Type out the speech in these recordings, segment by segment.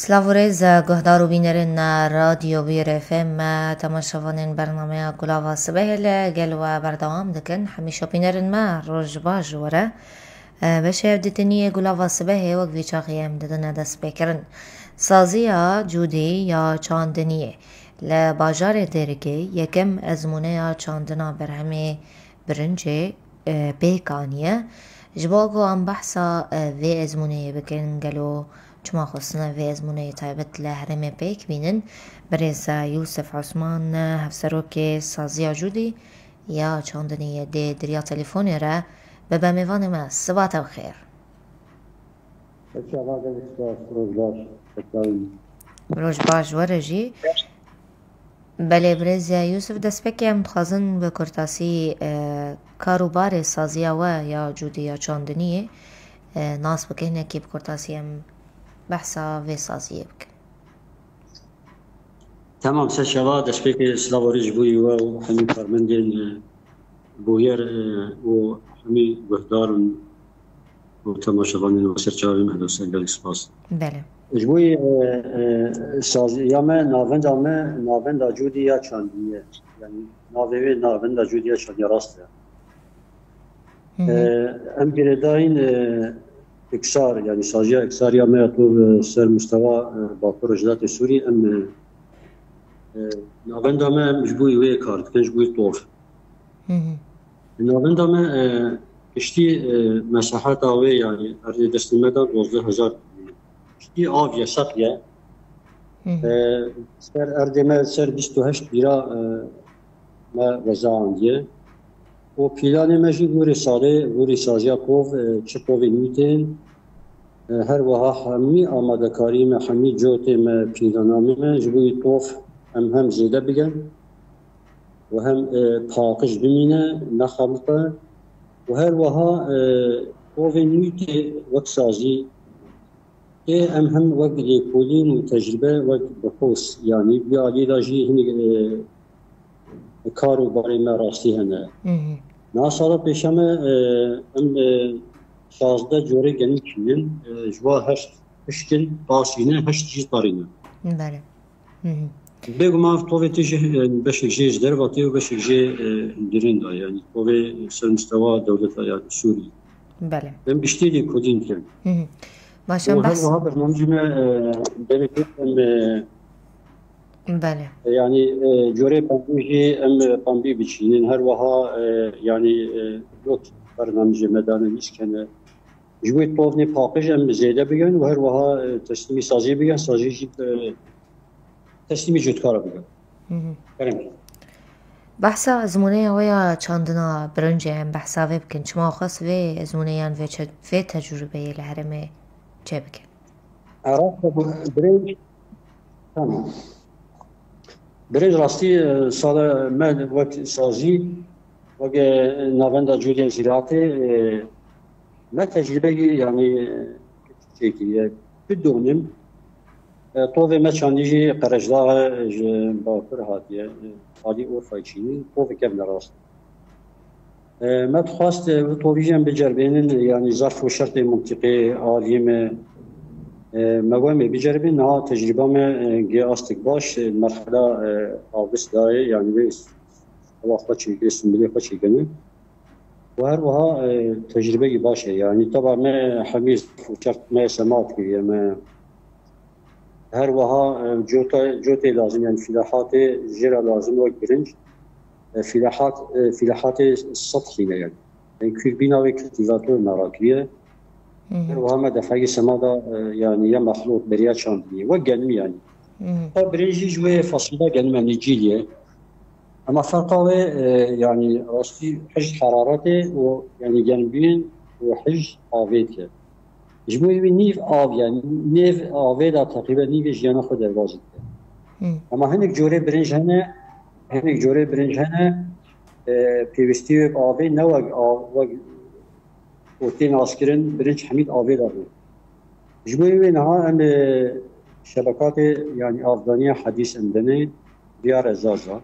سلاوریز گهدارو بینرین رادیو بیر افم تماشاوانین برنامه گلاوا سبهل گلو بردوام دکن همیشه بینرین ما روز باج وره بشه دیتنی گلاوا سبه وقت ویچاقیم ددن دست بکرن سازیا جودی یا چاندنیه لباجار درگی یکم ازمونه یا چاندنا برهمه برنجه بیکانیه جباگو ام بحثا وی ازمونه بکن گلو چما خصنا في ازمونه تایبت لهرم بيك بينن بريزا يوسف عثمان هفسروكي سازيا جودي يا چاندني دي دريا تليفوني را ببا ميوان ما صباح الخير روش باش ورجي بله بريزا يوسف دسبكي هم تخازن بكرتاسي كاروبار سازيا و يا جودي يا چاندني ناس بكهنه كي بكرتاسي هم بحثا في سازية بك تمام سشوا دسبيك سلاوريج بوي وحمي كارمندين بوير وحمي وهدار وتماشاوانين وسرچاوي مهدوس انجل سپاس بله جبوي سازية ما ناوندا جودي يا چاندنية يعني ناوندا جودي يا چاندنية راست ام گرداين اكسار يعني سازيا اكسار يا ما يطلب سر مستوى باكور جدات سوري ام ناوندا ما مجبوي وي كارت كان جبوي طوف ناوندا ما كشتي مساحات اوي يعني ارض دستمدا 12000 كشتي اوفيا سطليا سر ارض ما سر 28 بيرا ما وزانديه و پیلان مجی گوری سازیا کوف چپوی نیتن هر وها همی آماده کاری ما همی جوت ما پیلانامی ما جبوی توف هم زیده بگن و هم پاکش بمینه نخالطه و هر وها کوف نیت وقت سازی که هم وقت لیکولین و تجربه وقت بخوص یعنی بیالی داجی هنگ کارو باری ما راستی هنه ناسالا پیشمه ام 16 جوره گنی کنن جوا 8 کن باشینه 8 چیز دارینه بله بگو ما توی تیجه بشه جیز در و تیو بشه جی درین دا یعنی توی سر مستوى دولت یا سوری بله من بیشتری کدین کن باشم بحث و هر برنامجی ما بلکن بله يعني جوري بامبيجي ام بامبي بيشينين هر وها يعني لوت برنامج مدان مش كان جوي طوفني باقج ام زياده بيان وهر وها تسليمي سازي بيان سازي تسليمي جوتكار بيان بحثا ازمونه ويا چاندنا برنجه هم بحثا وی بکن چما خاص وی ازمونه یان وی تجربه لهرمه چه بکن عراق برنج تمام برنج راستی سال من وقت سازی وقت ناوندا جوری زراعتی ما تجربه يعني شيء بدونم طوفي ما شانيجي قرجداغ باكر هاتيه هادي اورفايشيني طوفي كم راست ما تخواست طوفيجن بجربين يعني ظرف وشرط منطقي عالية موامي بجربين نا تجربة ما جي أستك باش المرحلة آبس داي يعني بس وقت شيء اسم بلي وقت شيء كنا وهروها تجربة باشة يعني طبعا ما حميز وشرط ما سمات كي ما هروها جوتي لازم يعني فلاحات جرا لازم وقت برنج فلاحات سطحية يعني كل بينا وكتيفاتور مراكبية وهم دفعي سمادا يعني يا مخلوط بريات شاندني وجنمي يعني برنجي جوي فصيلة جنمي جيلية أما فرقه يعني راستي حج حرارته ويعني جنبين وحج آفيته جموي نيف آف يعني نيف آفيدا تقريبا نيف جيانا خود الوازد أما هنك جوري برنج هنا بيوستي بآفي نوع وتين عسكرين برنج حميد آفيدا هو جموي نها أن شبكات يعني أفغانية حديث عندنا ديار الزازا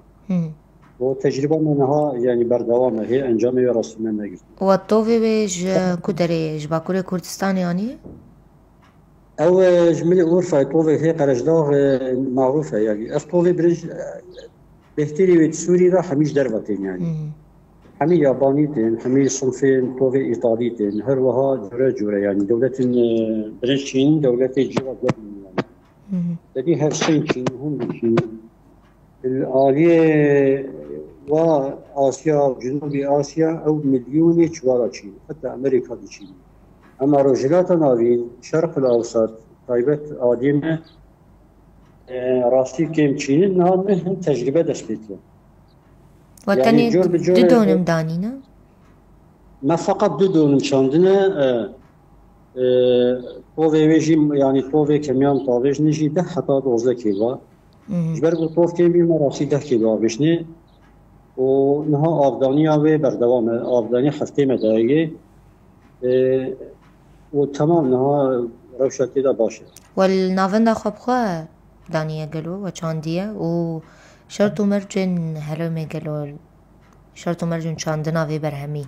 وتجربة منها يعني بردوامة هي أنجامي ورسمنا نجد والطوفي بيج كدري باكوري كردستان يعني؟ او جمله غرفه طوفي هي قرجدار معروفه يعني طوفي برنج بهتري سوري را حميش دربتين يعني حمي يابانيتين حمي صنفين طوفي ايطاليتين هر وها جوره يعني دوله برنشين دوله جوا يعني دي هر سنين هم شين الآلية وآسيا جنوب آسيا أو مليون شوارع شين حتى أمريكا دي شين أما رجلات ناوين شرق الأوسط طيبت آدمة راستی کم چین نام هم تجربه دست بیتیم. وتاني دونم دانينا؟ ما فقط دونم شاندنا طوفي ويجي يعني طوفي كميان طاويج نجي 10 حتى 12 كيلو. جبر طوف كمي مراسي 10 كيلو بشني ونها أفغانية وبردوام أفغانية حفتي مداية وتمام نها روشة كده باشه. والنافندا خبخه دانية قالوا وشاندية وشرطو مرجن هلومي قالوا شرطو مرجن شاندنا في برهمي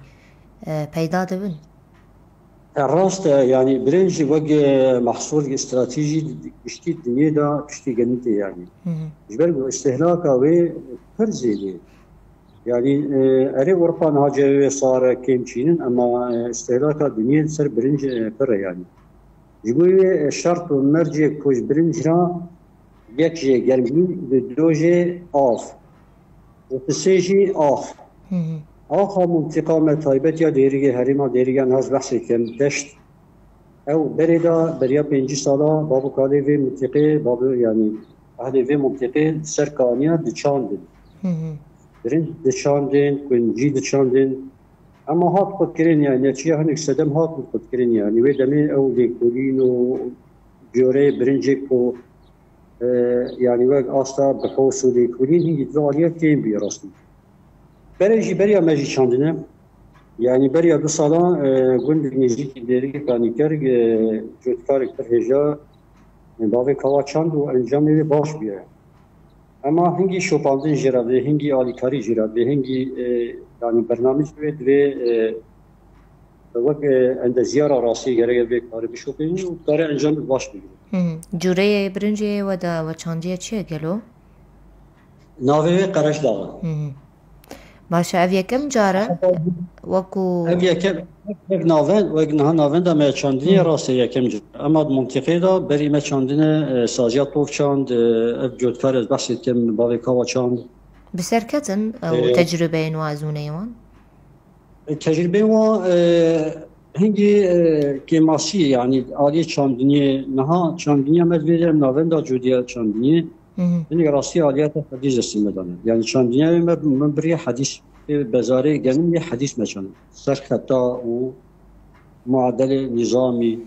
پیدا دبن الراست يعني برنج وجه محصول استراتيجي بشتي الدنيا دا بشتي جنتي يعني جبر استهلاكه وفرزي يعني اري ورقه نهاجه صار كيمشين اما استهلاكه الدنيا سر برنج بر يعني يقول الشرط مرجع كوش برنج را يكجي جرمي بدوجي آف وتسيجي آف آخر منطقة ما طيبت يا ديريجي هريما ديريجي ناس بحثي كم دشت أو بريدا بريا بينجي صلاة بابو كالي في منطقة بابو يعني أهلي في منطقة سركانية دشاندن برنج دشاندن كونجي دشاندن أما هات قد كرين يعني نتشيا هنك سدم هات قد كرين يعني ويدمي أو ليكولين وجوري برنجيكو يعني وقت أصلا بحوث وليكولين هي دلالية كين بيرسل بريجي بريا ماجي شاندنا يعني بريا بصلاة قلت نجيك ديريك كاني كارج جوت كارج ترهجا بابي كوا شاند وانجامي باش بيا اما هنگي شوباندن جراده هنگي آليكاري جراده هنگي يعني برنامج بيد وقت عند زيارة راسي غير بيك كاري بشوبين وكاري انجام باش بيا جوري برنجي ودا وچانديه چه گلو ناوي قرش داغ باشا اویا کم جاره وکو اویا کم ناوند و ناوند دا ما چاندنی راسته یکم جاره اما منطقه دا بری ما چاندن سازیات طوف چاند اف جودکار از بحثی کم باوی کاوا چاند بسرکتن او تجربه نوازونه یوان؟ تجربه و هنگی کماسی يعني آلية چاندنی نها چاندنی هم ادویدم ناوند دا جودیا چاندنی يعني راسي آليات حديث استمدانه يعني شاندنيا من بري حديث بزاري جميل حديث مثلا سرخطا ومعدل نظامي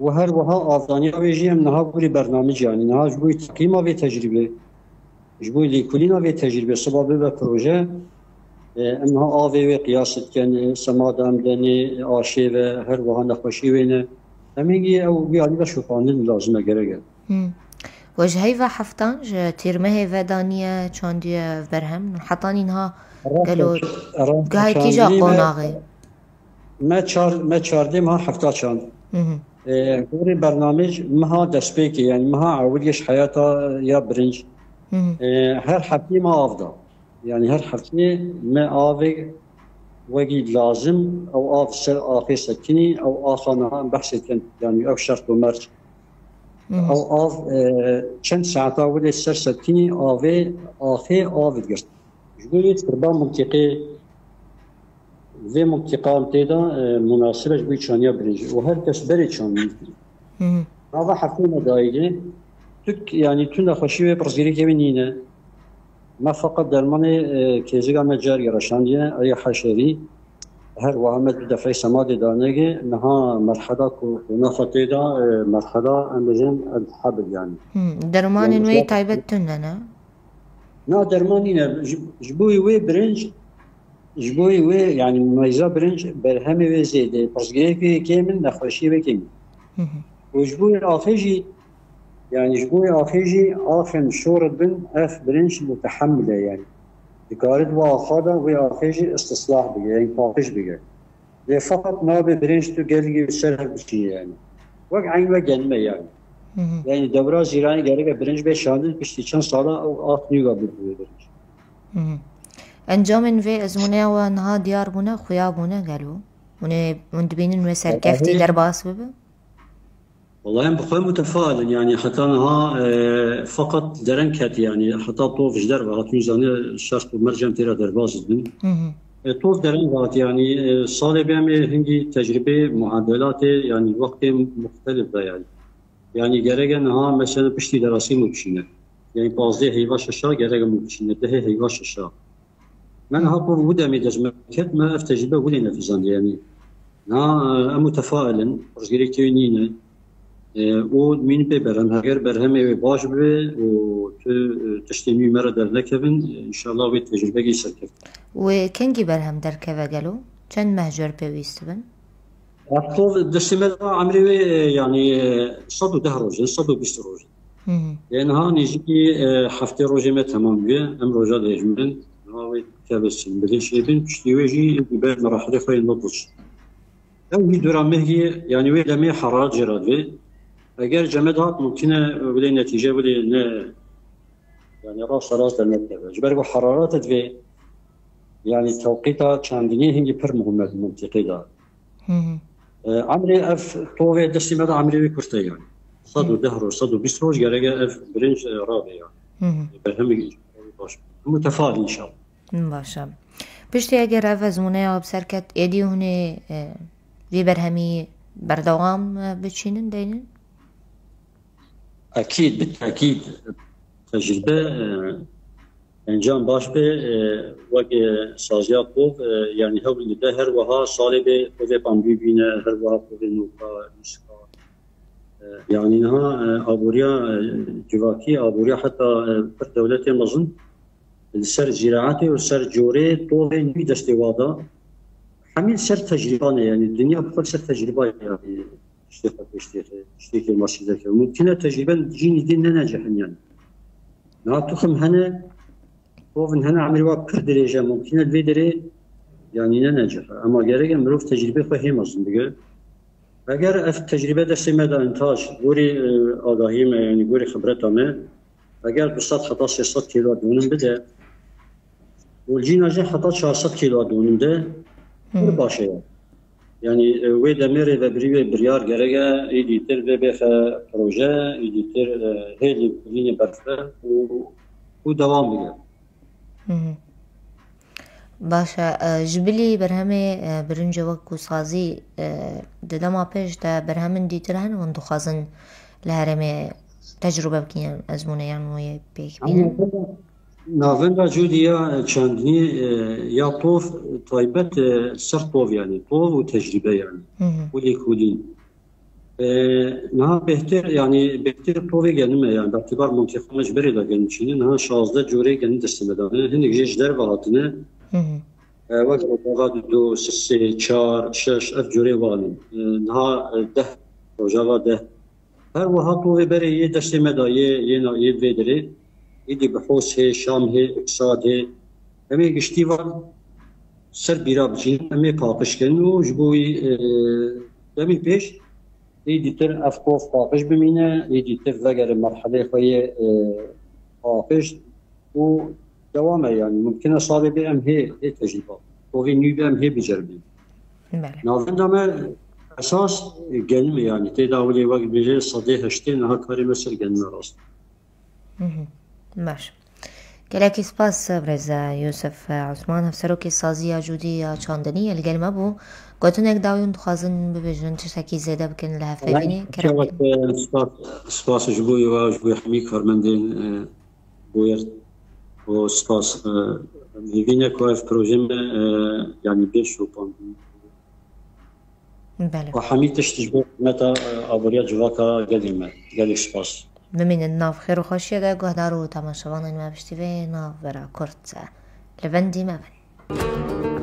وهر وها أفضانيا ويجي منها بوري برنامج يعني نها جبوي تقييمه في تجربة جبوي لكلنا في تجربة سبب ببروجة انها آوي وقياسة كان سماد أمدني آشي وهر وها نخوشي وينه همينجي أو بيعني بشوفانين لازمه جرقه وجهي و حفتان تيرمه و دانية چاندية برهم حطاني نها قالوا قاعد كيجا قوناغي ما چاردي مها حفتا چاند غوري برنامج مها دسبيكي يعني مها عوليش حياتا يا برنج هر حفتي ما أفضل يعني هر حفتي ما آوي وقيد لازم أو آف سر آخي سكيني أو آخانها بحثي كان يعني أو شرط ومرج او آف چند ساعتا ولی سر ستینی آفه گرد جبولی تربا منطقه و منطقه امتیدا مناسبه جبوی چانیا برنجی و هر کس بری چانی هذا حفظنا دايجي تك يعني تنا خشية برزيري كمينينا ما فقط درمان كيزيغا مجاري رشاندينا أي حشري هر وعمد بدفعي سمادي دانيجي نها مرحلة ونفطي دا مرحلة أمزين الحبل يعني درمان يعني وي تايبتنا نا درمانينا جبوي وي برنج جبوي وي يعني مميزة برنج برهمي وي زيدة برزيري كيمن نخشية كيمن وجبوي آخيجي يعني جبوي آخيجي آخن شورت بن أف برنج متحملة يعني يقارد وآخادا وآخيجي استصلاح بيجي يعني طاقش بيجي فقط ما برنج تو قلقي بسرها بشي يعني وقت عين وجنمه يعني دورة زيراني جاري برنج بشاندل بشتي كان صلاة أو آخر قبل برنج. انجام في ازمونه و انها دیار بونه خویا بونه قالوا من دبين مسر كفتي درباس ببه والله أنا بخوي متفائل يعني حتى أنها فقط درنكت يعني حتى طوف جدر وقت ميزانية الشخص مرجم ترى درباس بن طوف درنكت يعني صار بيعمل هندي تجربة معادلات يعني وقت مختلفة يعني جرّا أنها مثلا بشتي دراسي مبشنة يعني بعضه هي واش الشا جرّا مبشنة ده هي واش الشا من هابور وده ميدزم كت ما أفتجبه ولا نفذان يعني نا متفائلا رجلي كينين ومين ببرهم هجر برهم باش به وتشتمي مرة در لكبن إن شاء الله بتجربة يسكت وكنجي برهم در كذا قالوا كان مهجر بيستبن أطلب دسمة عمري يعني صدو ده روج صدو بيست روج يعني ها نيجي حفتي روجي ما تمام بيه أم روجا ديجمن هاوي كابسين بديش يبين تشتيوجي بين مراحل خير نضج أو يدور مهجي يعني وين لمي حرارة جرادي أجر جمدها ممكن ولا نتيجة ولا يعني راس المكتب جبروا حرارات تدفي يعني توقيتها كان دنيا هنجي بر مهمة المنطقة ده عمري أف طوفي دستي ماذا عمري كرتي يعني صدو دهر صدو بيستروج جرجا أف برنج رابع يعني برهم باش متفائل إن شاء الله باشا بشتي أجر أف زمناء بسركت يدي هنا في برهمي بردوام بتشينن دينن أكيد بالتأكيد تجربة انجام باش به وقت سازيات طوف يعني هو اللي ده هر وها صالبه وده باندي بينا هر وها وده نوكا نسكا يعني انها ابوريا جواكي ابوريا حتى بر دولة مظن السر زراعتي والسر جوري طوف نبي دستوادا حميل سر تجربة يعني الدنيا بكل سر تجربة يعني اشتيك المرشدة ممكن تجربة تجيني دين ناجح يعني نعطيكم هنا طوفن هنا عمري وقت درجة ممكن الفيدري يعني ننجح أما جرّا مروف تجربة فهي مصن بقى أجر أف تجربة دستي مدى إنتاج قولي آگاهی ما يعني قولي خبرتها ما أجر بصد حتى 600 كيلو دونم بده والجينا جه حتى 400 كيلو دونم ده باشه يعني ويدا ميري ببريوي بريار جرّا إديتر ببخ بروجة إديتر هيلي بلين برفة ودوام بقى باشا جبلي برهمي برنج وكو سازي دلما پیش دا برهمن ديترهن وندو خازن لهرمي تجربة بكين أزمونه يعني بيك بين نافندا جوديا چندني يا طوف طيبت سر طوف يعني طوف وتجربة يعني ولي كودين نها بهتر يعني بهتر طوفي جنمه يعني باعتبار منطقة مجبرة دا جنشينه نها 16 جوري جن دستمدانه هنك جيش در وهاتنه وقت وقت دو سه چار شش اف جوري والن نها ده روجاوا ده هر وها طوفي بري دستمدا يه فيدري يدي بحوث هي شام هي اقتصاد هي همي گشتي وان سر بيرا بجين همي قاقش كنو جبوي دمي پیش يديتر أفكوف قاقش بمينه يديتر ذكر مرحلة خوية قاقش ودوامه يعني ممكن صار بأم هي تجربة وفي نيو بأم هي بجربي نظن دام أساس جنم يعني تداولي وقت بيجي صديق هشتين هكاري مثل جنم راست باش كلاكي سباس برزا يوسف عثمان هفسروكي سازية جودية چاندنية القلمة بو قوتونك داويون دخازن ببجن تشتاكي زيادة بكن لها فايبيني كرامك سباس جبوي وجبوي حمي كارمندين بوير وسباس ميفينيا كواف بروجيم يعني بيش وباندين وحمي تشتجبو متى أبوريات جواكا قديمة قديم سباس بمين الناف خير وخوشية دا قهدارو تماشوان ما بشتفي ناف برا كورت لفندي ما بني